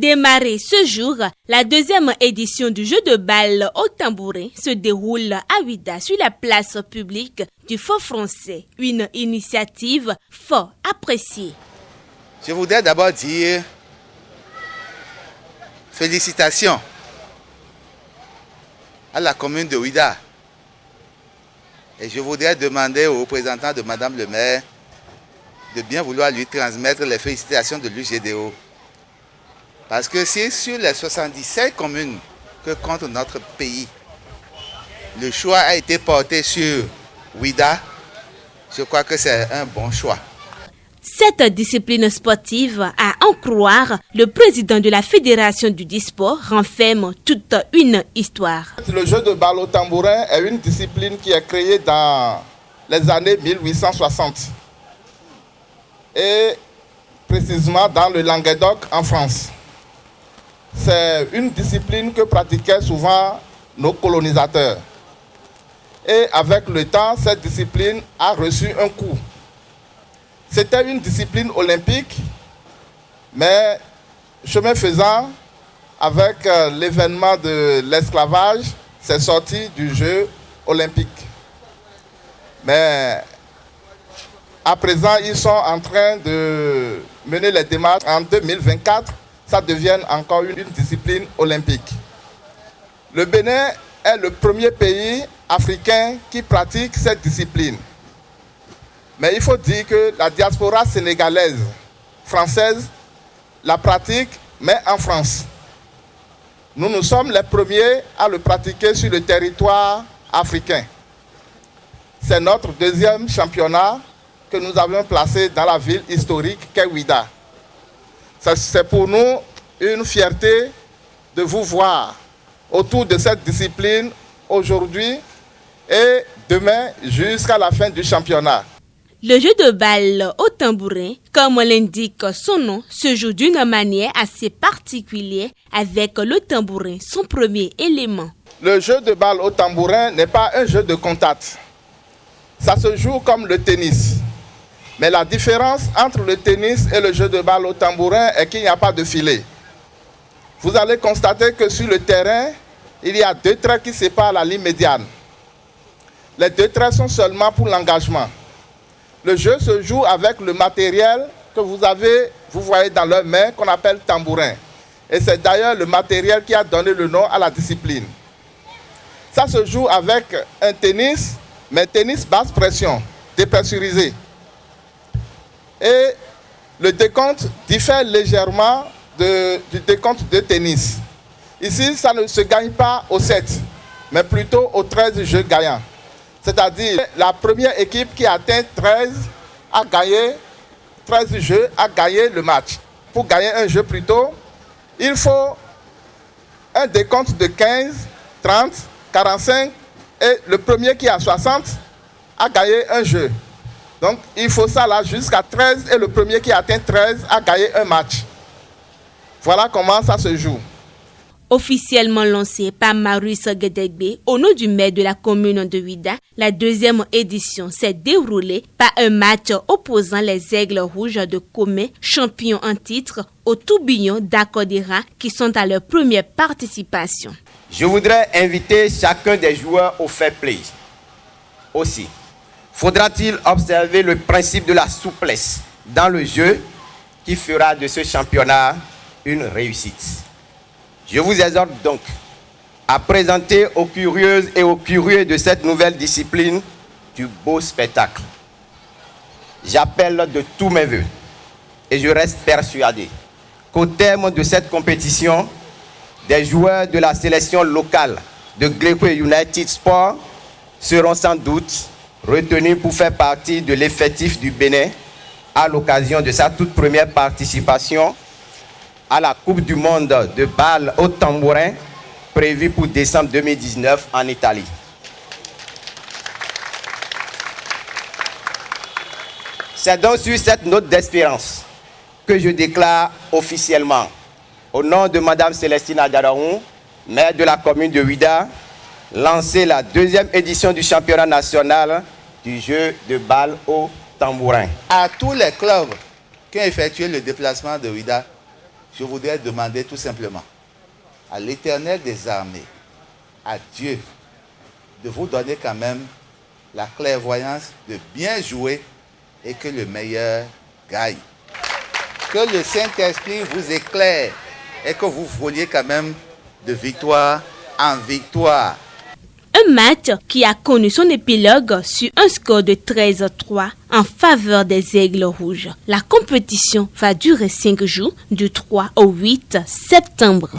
Démarrée ce jour, la deuxième édition du jeu de balle au tambourin se déroule à Ouidah sur la place publique du Fort Français. Une initiative fort appréciée. Je voudrais d'abord dire félicitations à la commune de Ouidah. Et je voudrais demander aux représentants de Madame le maire de bien vouloir lui transmettre les félicitations de l'UGDO. Parce que c'est sur les 77 communes que compte notre pays, le choix a été porté sur Ouidah. Je crois que c'est un bon choix. Cette discipline sportive, à en croire, le président de la Fédération du Disport renferme toute une histoire. Le jeu de balle au tambourin est une discipline qui est créée dans les années 1860 et précisément dans le Languedoc en France. C'est une discipline que pratiquaient souvent nos colonisateurs. Et avec le temps, cette discipline a reçu un coup. C'était une discipline olympique, mais chemin faisant, avec l'événement de l'esclavage, c'est sorti du jeu olympique. Mais à présent, ils sont en train de mener les démarches. En 2024, ça devient encore une discipline olympique. Le Bénin est le premier pays africain qui pratique cette discipline. Mais il faut dire que la diaspora sénégalaise, française, la pratique, mais en France. Nous sommes les premiers à le pratiquer sur le territoire africain. C'est notre deuxième championnat que nous avons placé dans la ville historique qu'est Ouidah. C'est pour nous une fierté de vous voir autour de cette discipline aujourd'hui et demain jusqu'à la fin du championnat. Le jeu de balle au tambourin, comme l'indique son nom, se joue d'une manière assez particulière avec le tambourin, son premier élément. Le jeu de balle au tambourin n'est pas un jeu de contact. Ça se joue comme le tennis. Mais la différence entre le tennis et le jeu de balle au tambourin est qu'il n'y a pas de filet. Vous allez constater que sur le terrain, il y a 2 traits qui séparent la ligne médiane. Les 2 traits sont seulement pour l'engagement. Le jeu se joue avec le matériel que vous voyez dans leurs mains, qu'on appelle tambourin. Et c'est d'ailleurs le matériel qui a donné le nom à la discipline. Ça se joue avec un tennis, mais tennis basse pression, dépressurisé. Et le décompte diffère légèrement du décompte de tennis. Ici, ça ne se gagne pas au 7, mais plutôt aux 13 jeux gagnants. C'est-à-dire la première équipe qui atteint 13 jeux a gagné le match. Pour gagner un jeu plutôt, il faut un décompte de 15, 30, 45 et le premier qui a 60 a gagné un jeu. Donc il faut ça là jusqu'à 13 et le premier qui atteint 13 a gagné un match. Voilà comment ça se joue. Officiellement lancé par Maurice Guédégbé au nom du maire de la commune de Ouidah, la deuxième édition s'est déroulée par un match opposant les Aigles Rouges de Comé, champions en titre, aux Tourbillons d'Akodera qui sont à leur première participation. Je voudrais inviter chacun des joueurs au fair play. Aussi, faudra-t-il observer le principe de la souplesse dans le jeu qui fera de ce championnat une réussite. Je vous exhorte donc à présenter aux curieuses et aux curieux de cette nouvelle discipline du beau spectacle. J'appelle de tous mes voeux et je reste persuadé qu'au terme de cette compétition, des joueurs de la sélection locale de Gleco United Sport seront sans doute retenus pour faire partie de l'effectif du Bénin à l'occasion de sa toute première participation à la Coupe du monde de balle au tambourin prévue pour décembre 2019 en Italie. C'est donc sur cette note d'espérance que je déclare officiellement, au nom de Mme Célestine Adaraoun, maire de la commune de Ouidah, lancer la deuxième édition du championnat national du jeu de balle au tambourin. À tous les clubs qui ont effectué le déplacement de Ouidah, je voudrais demander tout simplement à l'Éternel des armées, à Dieu, de vous donner quand même la clairvoyance de bien jouer et que le meilleur gagne. Que le Saint-Esprit vous éclaire et que vous voliez quand même de victoire en victoire. Un match qui a connu son épilogue sur un score de 13-3 en faveur des Aigles Rouges. La compétition va durer 5 jours, du 3 au 8 septembre.